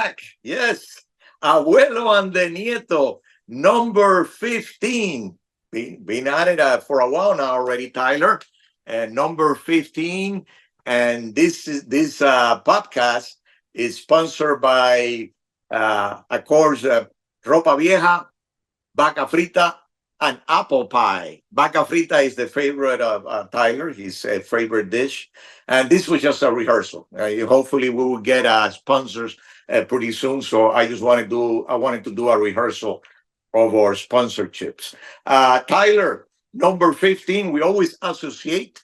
back. Yes. Abuelo and the Nieto, number 15. Been at it for a while now already, Tyler. Number 15. And this podcast is sponsored by, of course, Ropa Vieja, Vaca Frita, and apple pie. Vaca Frita is the favorite of Tyler, his favorite dish. And this was just a rehearsal. Hopefully, we will get sponsors pretty soon. So I wanted to do a rehearsal of our sponsorships. Tyler, number 15, we always associate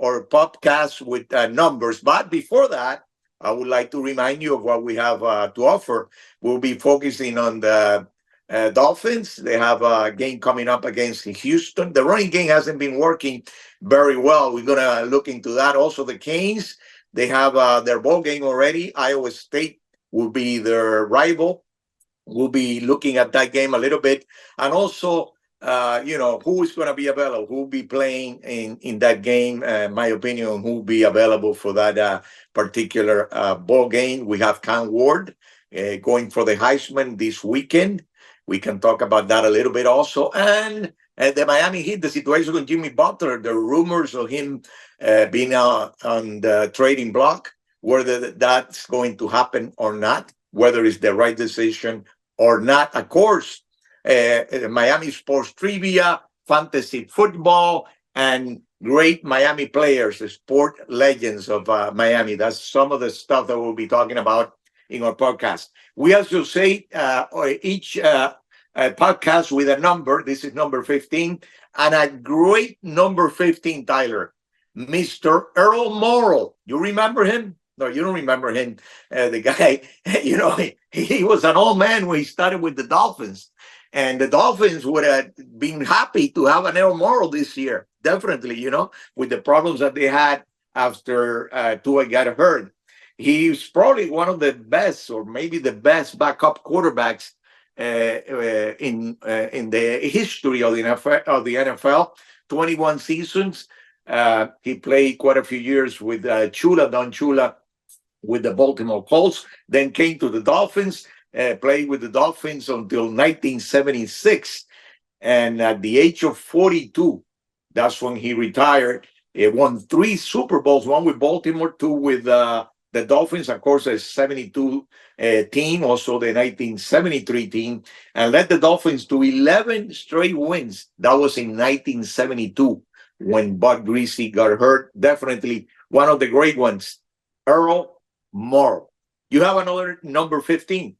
our podcast with numbers. But before that, I would like to remind you of what we have to offer. We'll be focusing on the Dolphins. They have a game coming up against Houston. The running game hasn't been working very well. We're going to look into that. Also, the Canes, they have their ball game already. Iowa State will be their rival. We'll be looking at that game a little bit. And also, who is going to be available, who will be playing in that game, my opinion, who will be available for that particular ball game. We have Cam Ward going for the Heisman this weekend. We can talk about that a little bit also. And the Miami Heat, the situation with Jimmy Butler, the rumors of him being on the trading block, whether that's going to happen or not, whether it's the right decision or not. Of course, Miami sports trivia, fantasy football, and great Miami players, the sport legends of Miami. That's some of the stuff that we'll be talking about in our podcast. We also say each podcast with a number. This is number 15. And a great number 15, Tyler, Mr. Earl Morrall. You remember him? No, you don't remember him. The guy, he was an old man when he started with the Dolphins. And the Dolphins would have been happy to have an Earl Morrall this year. Definitely, with the problems that they had after Tua got hurt. He's probably one of the best, or maybe the best backup quarterbacks in the history of the NFL. 21 seasons. He played quite a few years with Don Chula, with the Baltimore Colts. Then came to the Dolphins. Played with the Dolphins until 1976, and at the age of 42, that's when he retired. He won 3 Super Bowls, one with Baltimore, 2 with the Dolphins, of course, a 72 team, also the 1973 team, and led the Dolphins to 11 straight wins. That was in 1972 when Bud Greasy got hurt. Definitely one of the great ones, Earl Morrall. You have another number 15.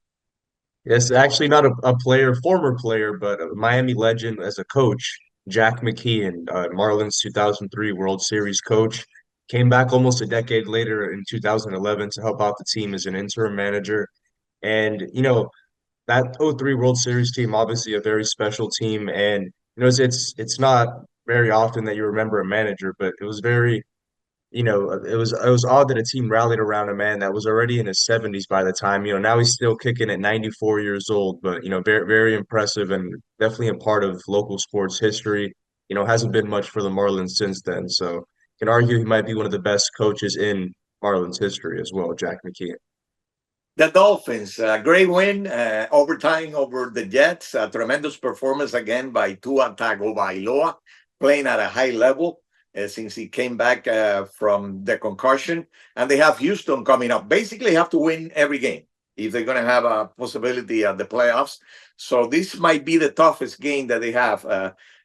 Yes, actually not a player, former player, but a Miami legend as a coach, Jack McKeon, Marlins 2003 World Series coach, came back almost a decade later in 2011 to help out the team as an interim manager. And, that '03 World Series team, obviously a very special team. And, it's not very often that you remember a manager, but it was very it was odd that a team rallied around a man that was already in his 70s by the time. Now he's still kicking at 94 years old, but very very impressive and definitely a part of local sports history. Hasn't been much for the Marlins since then, so you can argue he might be one of the best coaches in Marlins history as well, Jack McKeon. The Dolphins, great win, overtime over the Jets. A tremendous performance again by Tua Tagovailoa, playing at a high level since he came back from the concussion. And they have Houston coming up. Basically, have to win every game if they're going to have a possibility at the playoffs. So this might be the toughest game that they have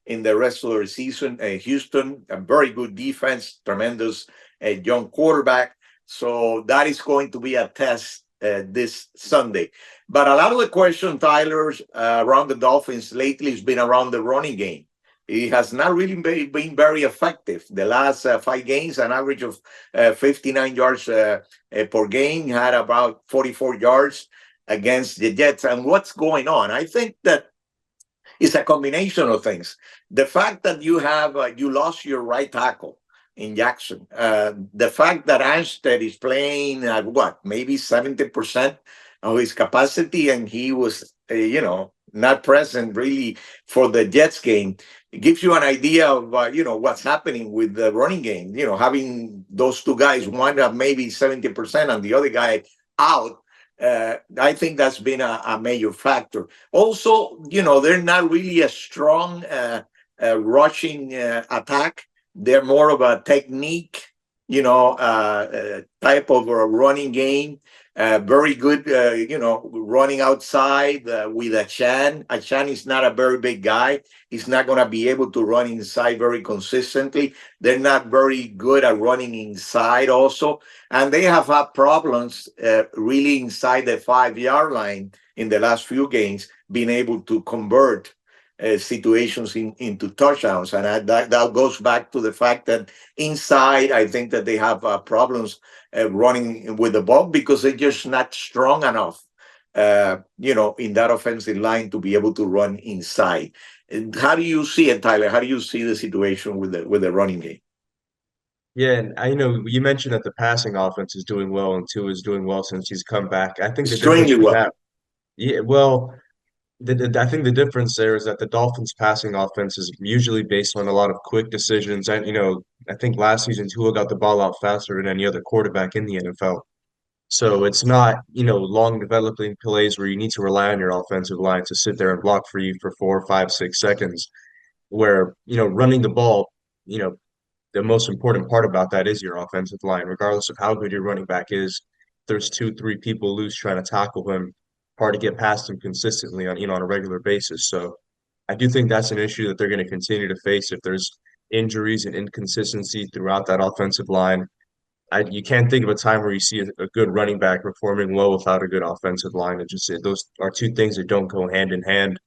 in the rest of the season. Houston, a very good defense, tremendous young quarterback. So that is going to be a test this Sunday. But a lot of the question, Tyler, around the Dolphins lately has been around the running game. It has not really been very effective. The last 5 games, an average of 59 yards per game, had about 44 yards against the Jets. And what's going on? I think that it's a combination of things. The fact that you lost your right tackle in Jackson. The fact that Armstead is playing at maybe 70% of his capacity, and he was, not present really for the Jets game. It gives you an idea of, what's happening with the running game. Having those 2 guys, one at maybe 70% and the other guy out, I think that's been a major factor. Also, they're not really a strong rushing attack. They're more of a technique, type of a running game. Very good, running outside with Achan. Achan is not a very big guy. He's not going to be able to run inside very consistently. They're not very good at running inside, also. And they have had problems really inside the 5 yard line in the last few games, being able to convert situations into touchdowns. And that goes back to the fact that inside, I think that they have problems running with the ball because they're just not strong enough, in that offensive line to be able to run inside. How do you see it, Tyler? How do you see the situation with the running game? Yeah, and I know you mentioned that the passing offense is doing well and Tua is doing well since he's come back. I think the difference Extremely for well. that, yeah, well, I think the difference there is that the Dolphins' passing offense is usually based on a lot of quick decisions. And, I think last season Tua got the ball out faster than any other quarterback in the NFL. So it's not, long developing plays where you need to rely on your offensive line to sit there and block for you for 4, 5, 6 seconds. Where, running the ball, you know, the most important part about that is your offensive line, regardless of how good your running back is. There's 2, 3 people loose trying to tackle him, hard to get past him consistently on a regular basis. So I do think that's an issue that they're going to continue to face if there's injuries and inconsistency throughout that offensive line. You can't think of a time where you see a good running back performing well without a good offensive line. Those are two things that don't go hand in hand.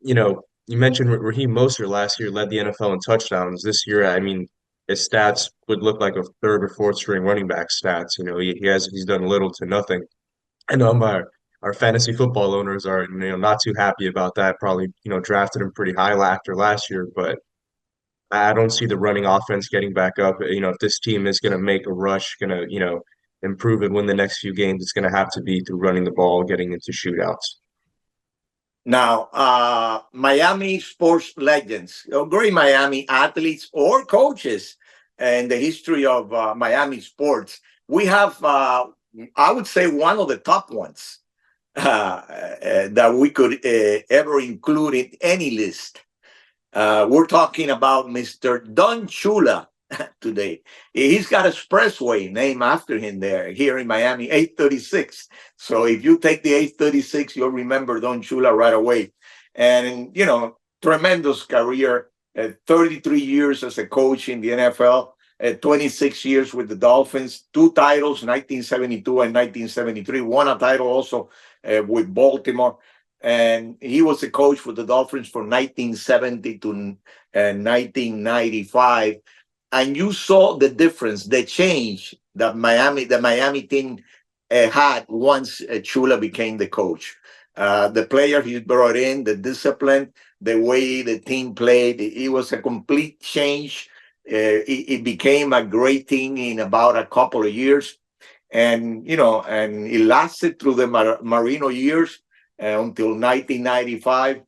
You mentioned Raheem Mostert last year led the NFL in touchdowns. This year, I mean, his stats would look like a third or fourth string running back stats. He's done little to nothing. I know our fantasy football owners are not too happy about that. Probably drafted him pretty high after last year, but I don't see the running offense getting back up. If this team is going to make a rush, going to improve and win the next few games, it's going to have to be through running the ball, getting into shootouts. Now, Miami sports legends, great Miami athletes or coaches in the history of Miami sports. We have, I would say, one of the top ones that we could ever include in any list. We're talking about Mr. Don Chula today. He's got expressway named after him there here in Miami, 836. So if you take the 836, you'll remember Don Chula right away. And, tremendous career, 33 years as a coach in the NFL, 26 years with the Dolphins, two titles, 1972 and 1973, won a title also with Baltimore. And he was a coach for the Dolphins from 1970 to 1995. And you saw the difference, the change that the Miami team had once Chula became the coach. The player he brought in, the discipline, the way the team played, it was a complete change. It became a great team in about a couple of years. And, and it lasted through the Marino years until 1995.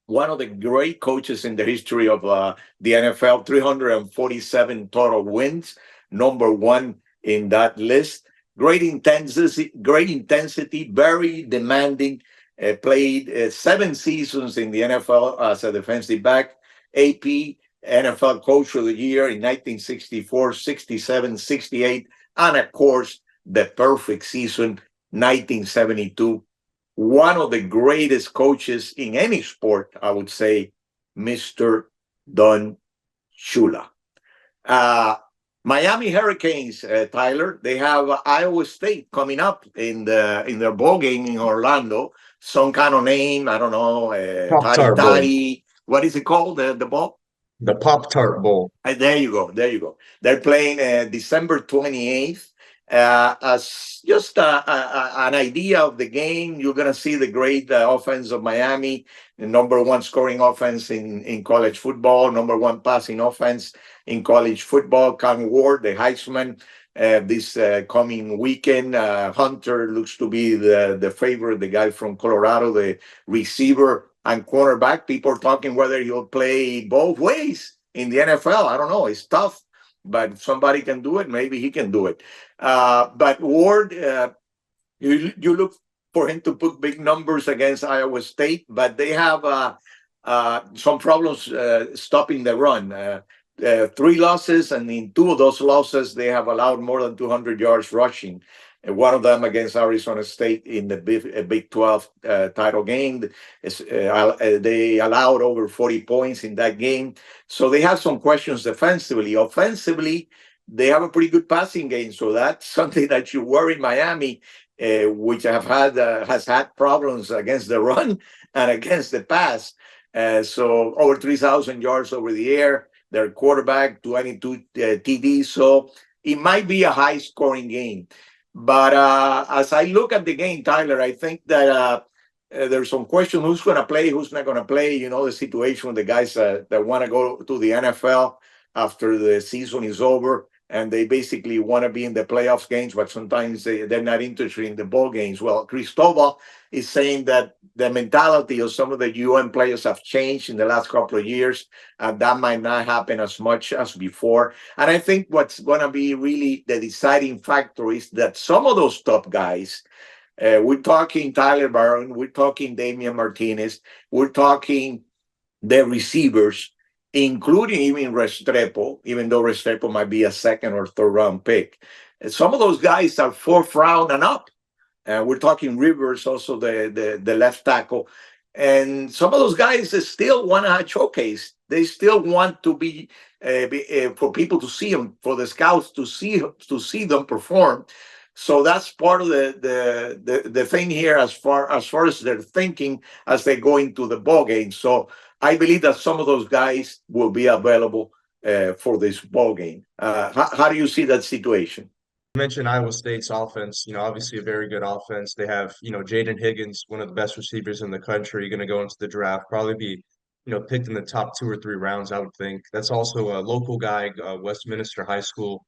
One of the great coaches in the history of the NFL, 347 total wins, number one in that list. Great intensity, very demanding. Played 7 seasons in the NFL as a defensive back. AP NFL Coach of the Year in 1964, 67, 68, and of course the perfect season, 1972. One of the greatest coaches in any sport, I would say, Mr. Don Shula. Uh, Miami Hurricanes, Tyler, they have Iowa State coming up in their ball game in Orlando. Some kind of name, I don't know, Pop Tari Tart Bowl. Tari. What is it called? The ball? The Pop Tart Bowl. There you go. There you go. They're playing December 28th. As just an idea of the game, you're going to see the great offense of Miami, the number one scoring offense in college football, number one passing offense in college football. Cam Ward, the Heisman, this coming weekend. Hunter looks to be the favorite, the guy from Colorado, the receiver and cornerback. People are talking whether he'll play both ways in the NFL. I don't know. It's tough, but if somebody can do it, maybe he can do it. But Ward, You look for him to put big numbers against Iowa State, but they have some problems stopping the run. Three losses, and in two of those losses, they have allowed more than 200 yards rushing. One of them against Arizona State in the Big 12 title game. They allowed over 40 points in that game. So they have some questions defensively. Offensively, they have a pretty good passing game. So that's something that you worry Miami, which has had problems against the run and against the pass. So over 3,000 yards over the air. Their quarterback, 22 TDs. So it might be a high scoring game. But as I look at the game, Tyler, I think that there's some question who's going to play, who's not going to play. You know, the situation with the guys that want to go to the NFL after the season is over, and they basically want to be in the playoffs games, but sometimes they're not interested in the bowl games. Well, Cristobal is saying that the mentality of some of the UN players have changed in the last couple of years, and that might not happen as much as before. And I think what's going to be really the deciding factor is that some of those top guys, we're talking Tyler Barron, we're talking Damian Martinez, we're talking the receivers, including even Restrepo, even though Restrepo might be a second or third round pick. And some of those guys are fourth round and up. We're talking Rivers, also the left tackle. And some of those guys still want to showcase. They still want to for people to see them, for the scouts to see them perform. So that's part of the thing here, as far as their thinking as they go into the ball game. So I believe that some of those guys will be available for this ball game. How do you see that situation? Mentioned Iowa State's offense, obviously a very good offense. They have, Jaden Higgins, one of the best receivers in the country, going to go into the draft, probably be, picked in the top 2 or 3 rounds, I would think. That's also a local guy, Westminster High School.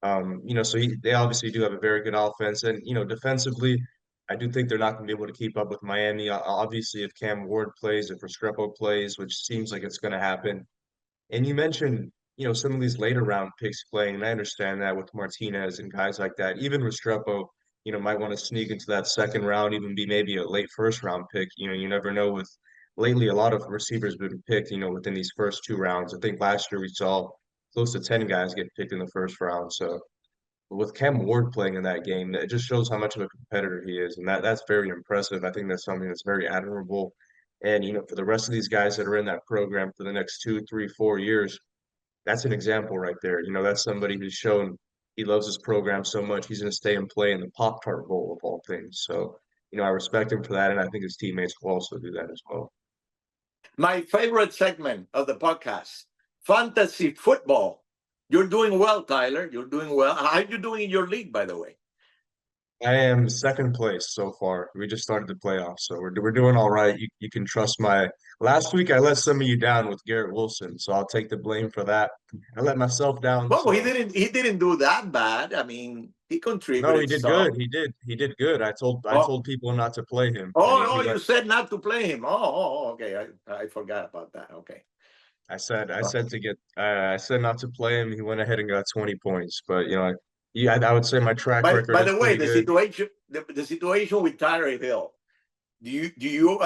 So they obviously do have a very good offense. And, defensively, I do think they're not going to be able to keep up with Miami. Obviously, if Cam Ward plays, if Restrepo plays, which seems like it's going to happen, and you mentioned, some of these later round picks playing, and I understand that with Martinez and guys like that. Even Restrepo, might want to sneak into that second round, even be maybe a late first round pick. You never know with lately a lot of receivers have been picked, within these first 2 rounds. I think last year we saw close to 10 guys get picked in the first round. So with Cam Ward playing in that game, it just shows how much of a competitor he is. And that's very impressive. I think that's something that's very admirable. And, for the rest of these guys that are in that program for the next 2, 3, 4 years, that's an example right there. That's somebody who's shown he loves his program so much he's going to stay and play in the Pop Tart Bowl of all things. So, I respect him for that, and I think his teammates will also do that as well. My favorite segment of the podcast, fantasy football. You're doing well, Tyler. You're doing well. How are you doing in your league, by the way? I am second place so far. We just started the playoffs, so we're doing all right. You can trust my. Last week I let some of you down with Garrett Wilson, so I'll take the blame for that. I let myself down, Well, he so didn't. He didn't do that bad. I mean, he no, he contributed did good. some. He did good. I Oh, told people not to play him, and oh he no! You let. said not to play him. Oh, okay. I forgot about that. Okay. Oh. I said not to play him. He went ahead and got 20 points, but yeah, I would say my track record By is the way, pretty the good. situation the situation with Tyler Hill. You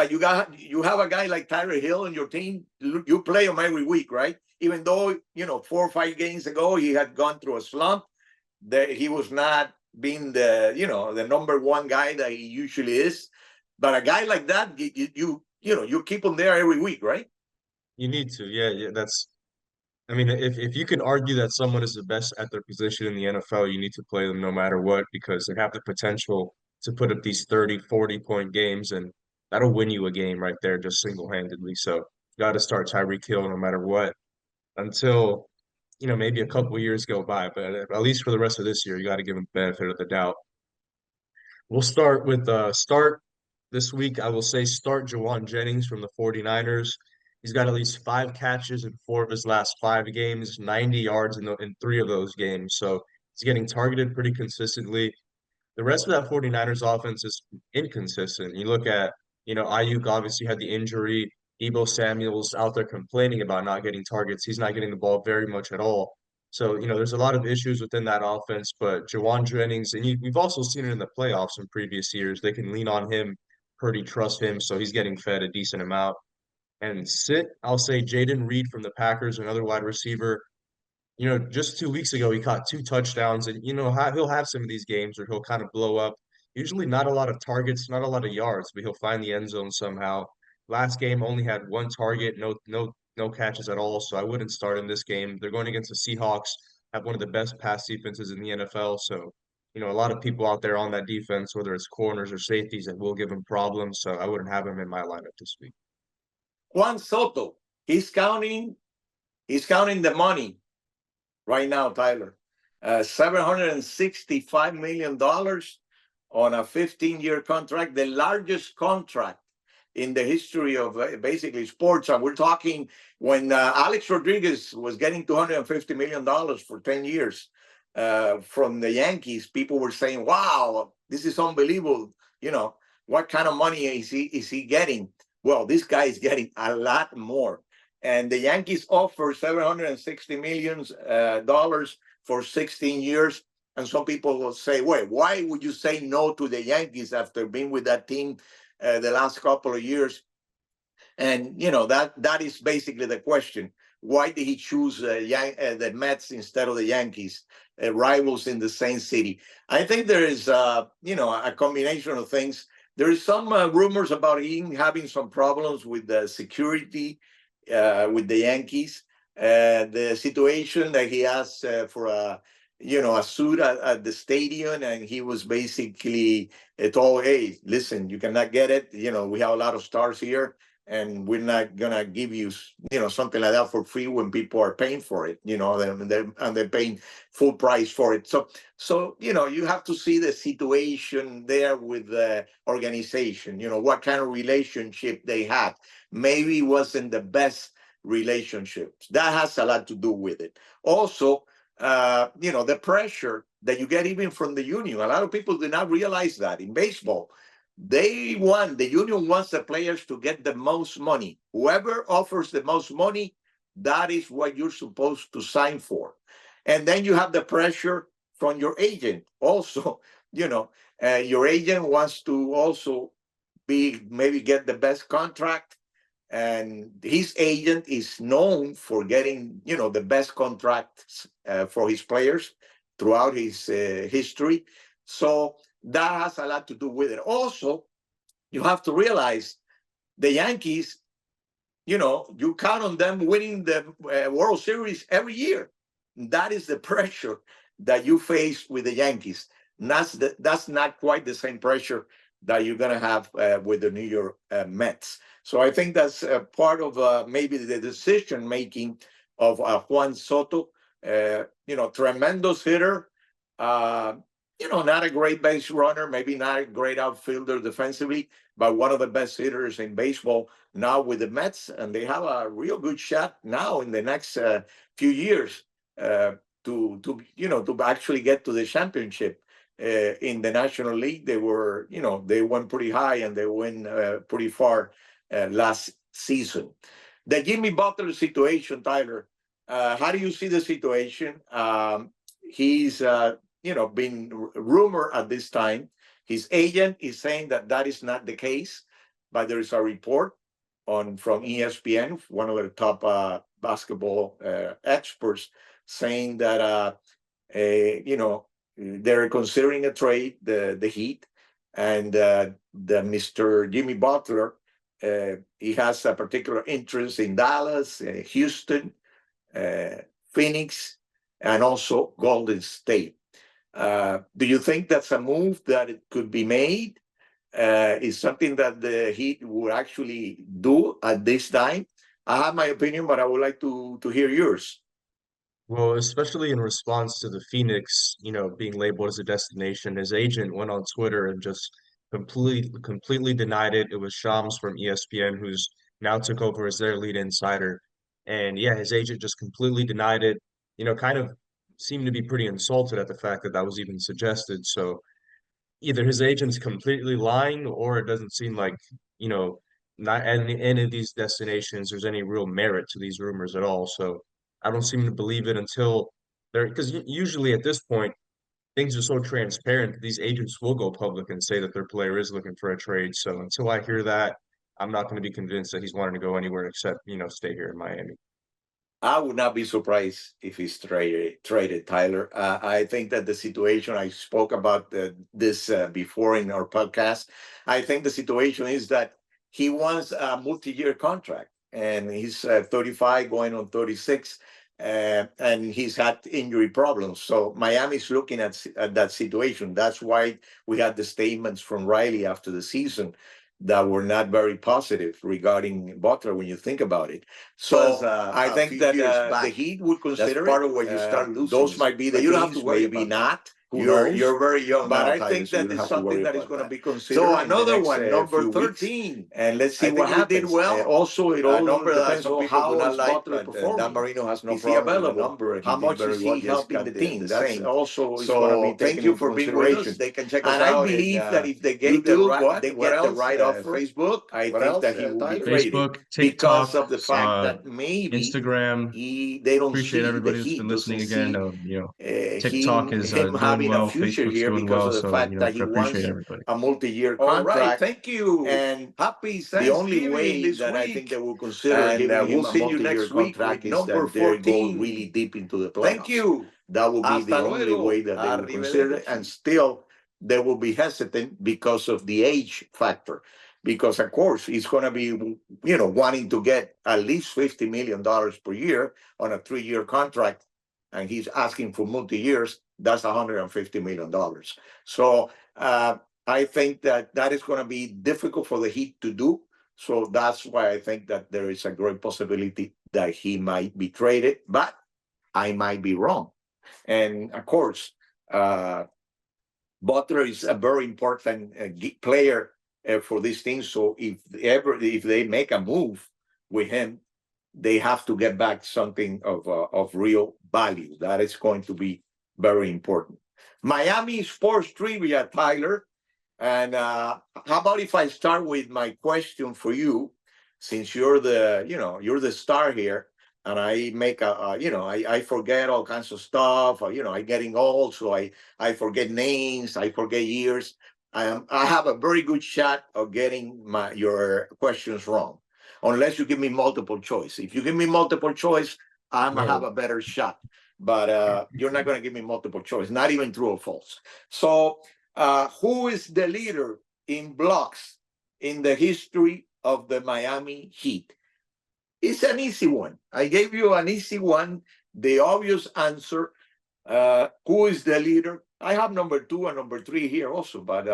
have a guy like Tyler Hill on your team? You play him every week, right? Even though 4 or 5 games ago he had gone through a slump, that he was not being the number one guy that he usually is. But a guy like that, you keep him there every week, right? You need to, yeah, yeah. I mean, if you can argue that someone is the best at their position in the NFL, you need to play them no matter what because they have the potential to put up these 30, 40 point games, and that'll win you a game right there just single-handedly. So you got to start Tyreek Hill no matter what until, maybe a couple of years go by. But at least for the rest of this year, you got to give him the benefit of the doubt. We'll start with start this week. I will say start Jawan Jennings from the 49ers. He's got at least 5 catches in 4 of his last 5 games, 90 yards in 3 of those games. So he's getting targeted pretty consistently. The rest of that 49ers offense is inconsistent. You look at, Ayuk obviously had the injury. Debo Samuel's out there complaining about not getting targets. He's not getting the ball very much at all. So, there's a lot of issues within that offense, but Jawan Jennings, and we've also seen it in the playoffs in previous years. They can lean on him, Purdy trusts him, so he's getting fed a decent amount. And sit, I'll say Jaden Reed from the Packers, another wide receiver. Just 2 weeks ago, he caught two touchdowns, and he'll have some of these games where he'll kind of blow up. Usually, not a lot of targets, not a lot of yards, but he'll find the end zone somehow. Last game only had one target, no catches at all, so I wouldn't start in this game. They're going against the Seahawks, have one of the best pass defenses in the NFL, so a lot of people out there on that defense, whether it's corners or safeties, that will give him problems. So I wouldn't have him in my lineup this week. Juan Soto, he's counting the money right now, Tyler. $765 million on a 15-year contract, the largest contract in the history of basically sports. And we're talking when Alex Rodriguez was getting $250 million for 10 years from the Yankees, people were saying, wow, this is unbelievable. What kind of money is he getting? Well, this guy is getting a lot more. And the Yankees offer $760 million for 16 years. And some people will say, wait, why would you say no to the Yankees after being with that team the last couple of years? And that is basically the question. Why did he choose the Mets instead of the Yankees, rivals in the same city? I think there is, a combination of things. There is some rumors about him having some problems with the security with the Yankees. The situation that he asked for a suit at the stadium, and he was basically told, "Hey, listen, you cannot get it. We have a lot of stars here, and we're not gonna give you, something like that for free when people are paying for it. And they're paying full price for it. So you have to see the situation there with the organization. What kind of relationship they had. Maybe it wasn't the best relationship. That has a lot to do with it. Also, the pressure that you get even from the union. A lot of people do not realize that in baseball the union wants the players to get the most money. Whoever offers the most money, that is what you're supposed to sign for. And then you have the pressure from your agent. Also, your agent wants to also maybe get the best contract. And his agent is known for getting, the best contracts for his players throughout his history. So that has a lot to do with it. Also, you have to realize the Yankees, you count on them winning the World Series every year. That is the pressure that you face with the Yankees. That's not quite the same pressure that you're going to have with the New York Mets. So I think that's part of maybe the decision making of Juan Soto. Tremendous hitter. Not a great base runner, maybe not a great outfielder defensively, but one of the best hitters in baseball now with the Mets, and they have a real good shot now in the next few years to actually get to the championship in the National League. They went pretty high and they went pretty far last season. The Jimmy Butler situation, Tyler. How do you see the situation? He's been rumored at this time. His agent is saying that is not the case, but there is a report from ESPN, one of the top basketball experts, saying that they're considering a trade, the Heat, and the Mr. Jimmy Butler. He has a particular interest in Dallas, Houston, Phoenix, and also Golden State. Do you think that's a move that it could be made? Is something that the Heat would actually do at this time? I have my opinion, but I would like to hear yours. Well, especially in response to the Phoenix, being labeled as a destination, his agent went on Twitter and just completely denied it. It was Shams from ESPN who's now took over as their lead insider. And yeah, his agent just completely denied it, kind of seemed to be pretty insulted at the fact that that was even suggested. So either his agent's completely lying or it doesn't seem like, you know, not any of these destinations, there's any real merit to these rumors at all. So I don't seem to believe it until There, because usually at this point, things are so transparent that these agents will go public and say that their player is looking for a trade. So until I hear that, I'm not going to be convinced that he's wanting to go anywhere except, stay here in Miami. I would not be surprised if he's traded, Tyler. I think that the situation I spoke about this before in our podcast. I think the situation is that he wants a multi-year contract, and he's 35, going on 36, and he's had injury problems. So Miami's looking at that situation. That's why we had the statements from Riley after the season that were not very positive regarding Butler when you think about it. So I think that the Heat would consider part of what you start losing. Those might be the games, maybe not. Who knows? You're very young, but now, I think that is something that is going to be considered. So another one, number 13, and let's see what happens. Did well. Also, it all depends on how is Butler performing. Dan Marino has no problem with the number. How much is he helping the team? That's also is going to be taken into consideration. Thank you for being with us. They can check us out. And I believe that if they get the right offer, Facebook, I think that he will be traded Facebook, because TikTok, of the fact that maybe Instagram. they don't Appreciate see everybody the that's Heat been doesn't listening see again. TikTok is him doing having a well, future Facebook's here doing because well, of the so fact that he appreciate wants everybody. a multi-year All right, contract. thank you. And Happy the only Thanksgiving way this that I week. think they will consider And giving him we'll a see you multi-year next week contract with is number that they go 14. really deep into the playoffs. Thank you. That will be the Hasta only luego. way that they will consider it. And Arrivederci. still, they will be hesitant because of the age factor. Because, of course, he's going to be, wanting to get at least $50 million per year on a 3-year contract. And he's asking for multi-years. That's $150 million. So I think that is going to be difficult for the Heat to do. So that's why I think that there is a great possibility that he might be traded, but I might be wrong. And of course, Butler is a very important player for this team. So if they make a move with him, they have to get back something of real value. That is going to be very important. Miami sports trivia, Tyler. And how about if I start with my question for you, since you're the star here, and I make I forget all kinds of stuff. I'm getting old, so I forget names, I forget years. I have a very good shot of getting your questions wrong, unless you give me multiple choice. If you give me multiple choice, I'm gonna have a better shot. But you're not gonna give me multiple choice, not even true or false. So who is the leader in blocks in the history of the Miami Heat? It's an easy one. I gave you an easy one. The obvious answer. Who is the leader? I have number 2 and number 3 here also, but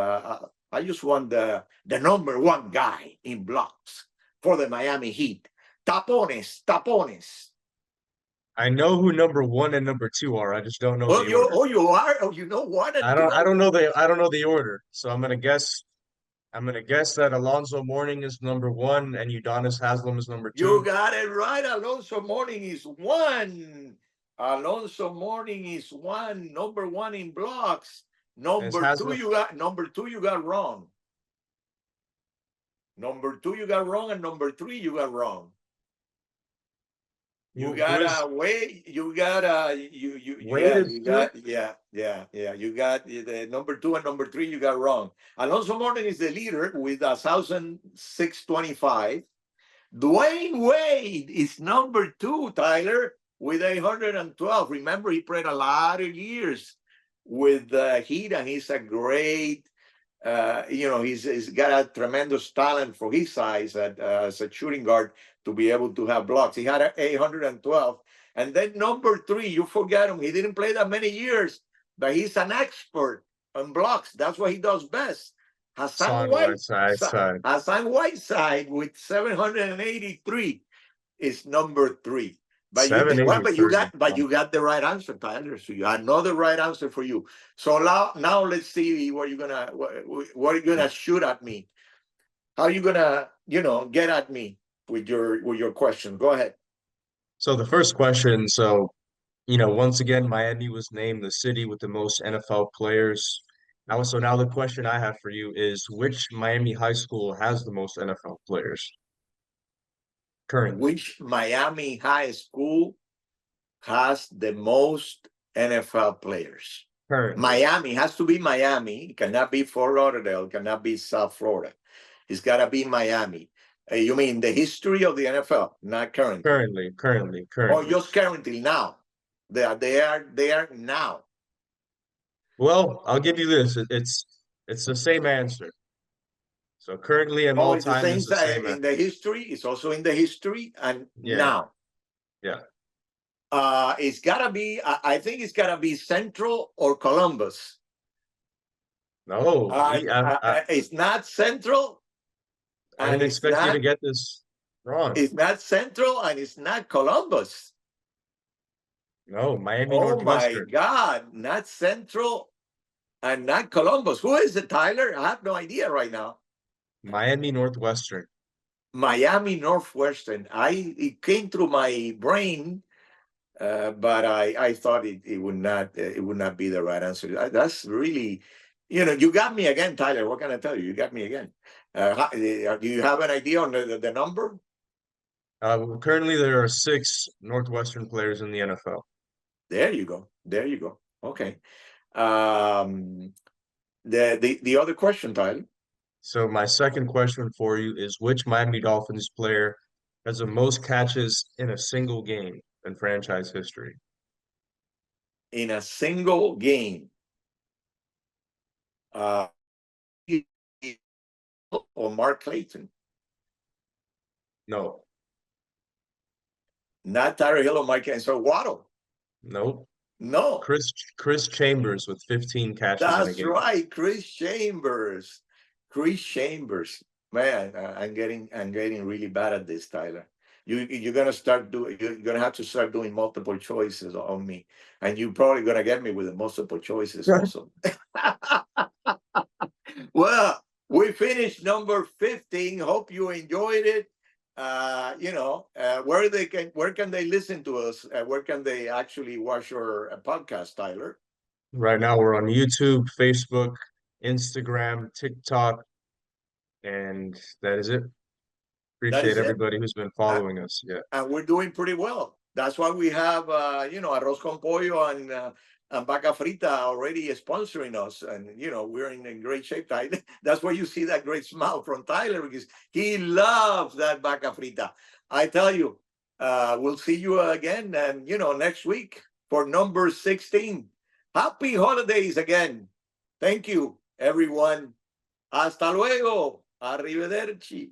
I just want the number 1 guy in blocks for the Miami Heat. Tapones, tapones. I know who number 1 and number 2 are. I just don't know Oh, the order. you are. Oh, you know 1 and 2. I don't know the order. So I'm gonna guess that Alonzo Mourning is number 1 and Udonis Haslem is number 2. You got it right. Alonso Mourning is 1. Alonso Mourning is 1. Number 1 in blocks. Number 2, you got wrong. Number 2, you got wrong, and number 3, you got wrong. You got Wade. You got You got the number 2 and number 3. You got wrong. Alonso Mourning is the leader with 1,625. Dwayne Wade is number 2, Tyler, with 812. Remember, he played a lot of years with Heat, and he's a great. He's got a tremendous talent for his size as a shooting guard to be able to have blocks. He had 812. And then number 3, you forget him. He didn't play that many years, but he's an expert on blocks. That's what he does best. Hassan Whiteside with 783 is number 3. But you got the right answer, Tyler. So you had another right answer for you. So now let's see what you're gonna shoot at me. How are you gonna get at me with your question? Go ahead. So the first question, once again, Miami was named the city with the most NFL players. Now the question I have for you is which Miami high school has the most NFL players currently? Which Miami high school has the most NFL players. Currently. Miami has to be Miami. It cannot be Fort Lauderdale. It cannot be South Florida. It's got to be Miami. You mean the history of the NFL, not currently? Currently. Or just currently now? They are now. Well, I'll give you this. It's the same answer. So currently and all It's the time same is the same in the history. It's also in the history and now. Yeah. It's gotta be. I think it's gotta be Central or Columbus. No, it's not Central. I didn't expect you to get this wrong. It's not Central and it's not Columbus. No, Miami Northwestern. Oh my God, not Central and not Columbus. Who is it, Tyler? I have no idea right now. Miami Northwestern. Miami Northwestern. It came through my brain, but I thought it would not be the right answer. That's really, you got me again, Tyler. What can I tell you? You got me again. Do you have an idea on the number? Currently, there are 6 Northwestern players in the NFL. There you go. Okay. The other question, Tyler. So my second question for you is, which Miami Dolphins player has the most catches in a single game in franchise history? In a single game. Or Mark Clayton? No. Not Tyler Hill or Mike Clayton. So Waddle? Nope. No. Chris Chambers with 15 catches in a That's game. right, Chris Chambers. Man, I'm getting really bad at this, Tyler. You're gonna have to start doing multiple choices on me, and you're probably gonna get me with the multiple choices also. Well, we finished number 15. Hope you enjoyed it. Where can they listen to us? Where can they actually watch your podcast, Tyler? Right now we're on YouTube, Facebook, Instagram, TikTok, and that is it. That Appreciate is it. everybody who's been following us. Yeah. And we're doing pretty well. That's why we have, arroz con pollo and vaca frita already sponsoring us. And, we're in great shape, Tyler. That's why you see that great smile from Tyler, because he loves that vaca frita. I tell you, we'll see you again and, next week for number 16. Happy holidays again. Thank you, everyone. Hasta luego. Arrivederci.